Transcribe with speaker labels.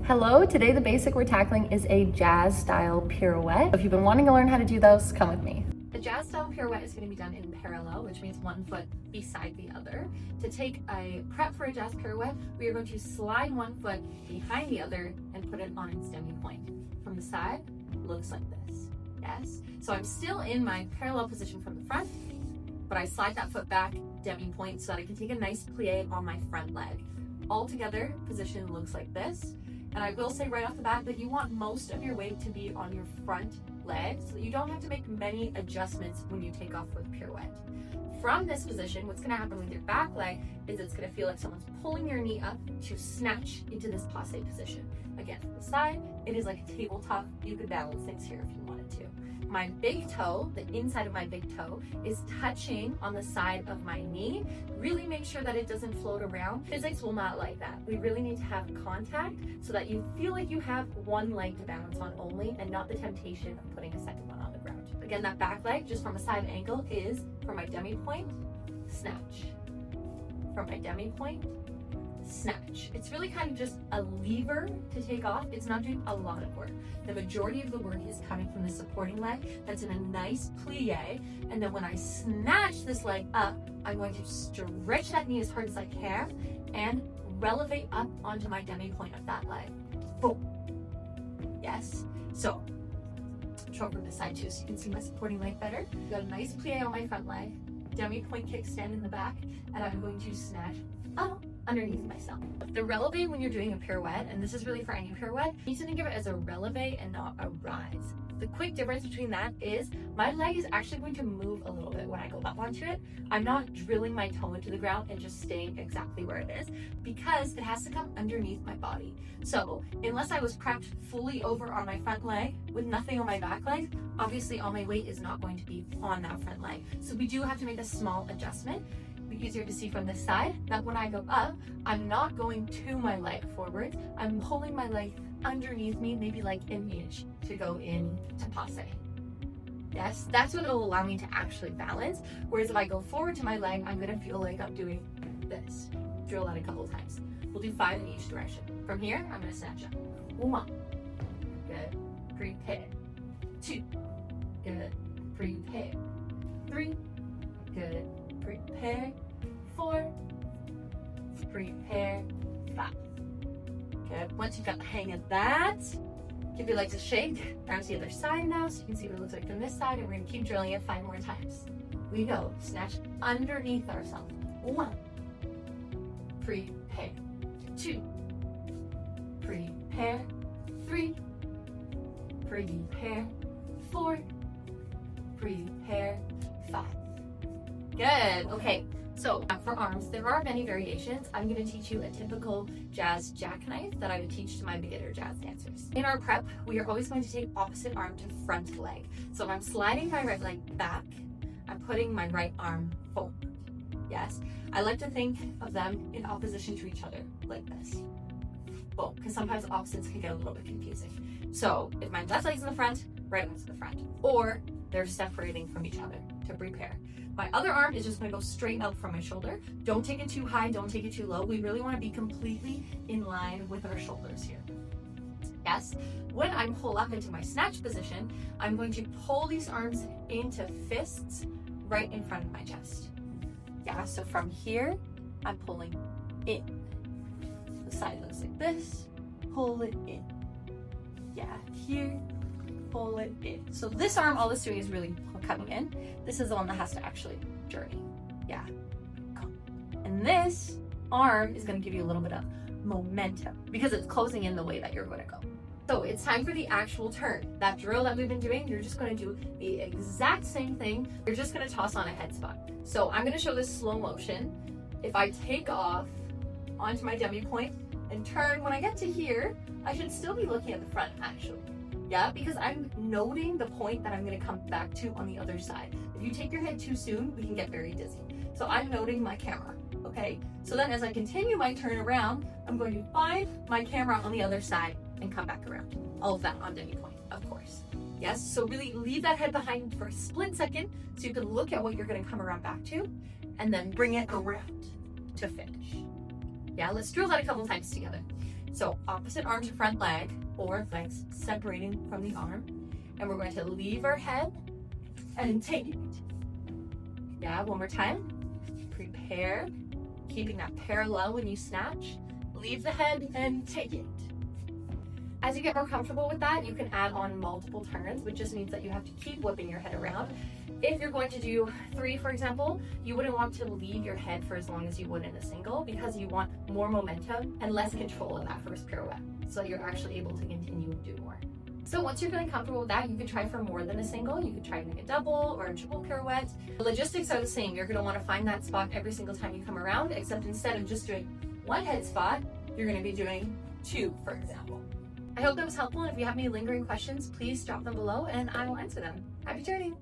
Speaker 1: Hello, today the basic we're tackling is a jazz style pirouette. If you've been wanting to learn how to do those, come with me. The jazz style pirouette is going to be done in parallel, which means one foot beside the other. To take a prep for a jazz pirouette, we are going to slide one foot behind the other and put it on its demi point. From the side, looks like this. Yes? So I'm still in my parallel position from the front, but I slide that foot back, demi point, so that I can take a nice plie on my front leg. All together, position looks like this. And I will say right off the bat that you want most of your weight to be on your front leg so that you don't have to make many adjustments when you take off with pirouette. From this position, what's gonna happen with your back leg is it's gonna feel like someone's pulling your knee up to snatch into this passe position. Again, from the side, it is like a tabletop. You could balance things here if you wanted to. My big toe, the inside of my big toe, is touching on the side of my knee. Really make sure that it doesn't float around. Physics will not like that. We really need to have contact so that you feel like you have one leg to balance on only and not the temptation of putting a second one on the ground. Again, that back leg, just from a side angle, is from my demi point, snatch. From my demi point, snatch. It's really kind of just a lever to take off. It's not doing a lot of work. The majority of the work is coming from the supporting leg that's in a nice plie, and then when I snatch this leg up, I'm going to stretch that knee as hard as I can and relevate up onto my demi point of that leg. Boom. Yes. So show from this side too so you can see my supporting leg better. Got a nice plie on my front leg, demi point kickstand in the back, and I'm going to snatch up underneath myself. The releve when you're doing a pirouette, and this is really for any pirouette, you need to think of it as a releve and not a rise. The quick difference between that is my leg is actually going to move a little bit when I go up onto it. I'm not drilling my toe into the ground and just staying exactly where it is because it has to come underneath my body. So unless I was prepped fully over on my front leg with nothing on my back leg, obviously all my weight is not going to be on that front leg. So we do have to make a small adjustment. Easier to see from this side that when I go up, I'm not going to my leg forward. I'm pulling my leg underneath me, maybe like an inch to go in to passe. Yes, that's what it'll allow me to actually balance. Whereas if I go forward to my leg, I'm gonna feel like I'm doing this. Drill that a couple times. We'll do 5 in each direction. From here, I'm gonna snatch up. 1, good, prepare. 2, good, prepare. 3, good, prepare. 4, prepare. 5. Good. Once you've got the hang of that, give your legs a shake. Around to the other side now so you can see what it looks like from this side, and we're going to keep drilling it 5 more times. We go. Snatch underneath ourselves. 1, prepare. 2, prepare. 3, prepare. 4, prepare. 5. Good. Okay, so for arms, there are many variations. I'm going to teach you a typical jazz jackknife that I would teach to my beginner jazz dancers. In our prep, we are always going to take opposite arm to front leg. So if I'm sliding my right leg back, I'm putting my right arm forward. Yes, I like to think of them in opposition to each other like this. Boom, because sometimes opposites can get a little bit confusing. So if my left leg's in the front, right leg's in the front, or they're separating from each other to prepare. My other arm is just going to go straight out from my shoulder. Don't take it too high, don't take it too low. We really want to be completely in line with our shoulders here. Yes, when I pull up into my snatch position, I'm going to pull these arms into fists right in front of my chest. Yeah, so from here, I'm pulling in. The side looks like this, pull it in. Yeah, here, pull it in. So this arm, all it's doing is really coming in. This is the one that has to actually journey. Yeah, go. And this arm is going to give you a little bit of momentum because it's closing in the way that you're going to go. So it's time for the actual turn. That drill that we've been doing, you're just going to do the exact same thing. You're just going to toss on a head spot. So I'm going to show this slow motion. If I take off onto my demi point and turn, when I get to here, I should still be looking at the front actually. Yeah, because I'm noting the point that I'm going to come back to on the other side. If you take your head too soon, we can get very dizzy. So I'm noting my camera, okay? So then as I continue my turn around, I'm going to find my camera on the other side and come back around. All of that on demi point, of course. Yes, so really leave that head behind for a split second so you can look at what you're going to come around back to and then bring it around to finish. Yeah, let's drill that a couple times together. So opposite arm to front leg, or legs separating from the arm. And we're going to leave our head and take it. Yeah, one more time. Prepare, keeping that parallel when you snatch. Leave the head and take it. As you get more comfortable with that, you can add on multiple turns, which just means that you have to keep whipping your head around. If you're going to do 3, for example, you wouldn't want to leave your head for as long as you would in a single, because you want more momentum and less control of that first pirouette, so you're actually able to continue and do more. So once you're feeling comfortable with that, you can try for more than a single. You could try like a double or a triple pirouette. The logistics are the same. You're going to want to find that spot every single time you come around, except instead of just doing 1 head spot, you're going to be doing 2, for example. I hope that was helpful, and if you have any lingering questions, please drop them below and I will answer them. Happy turning!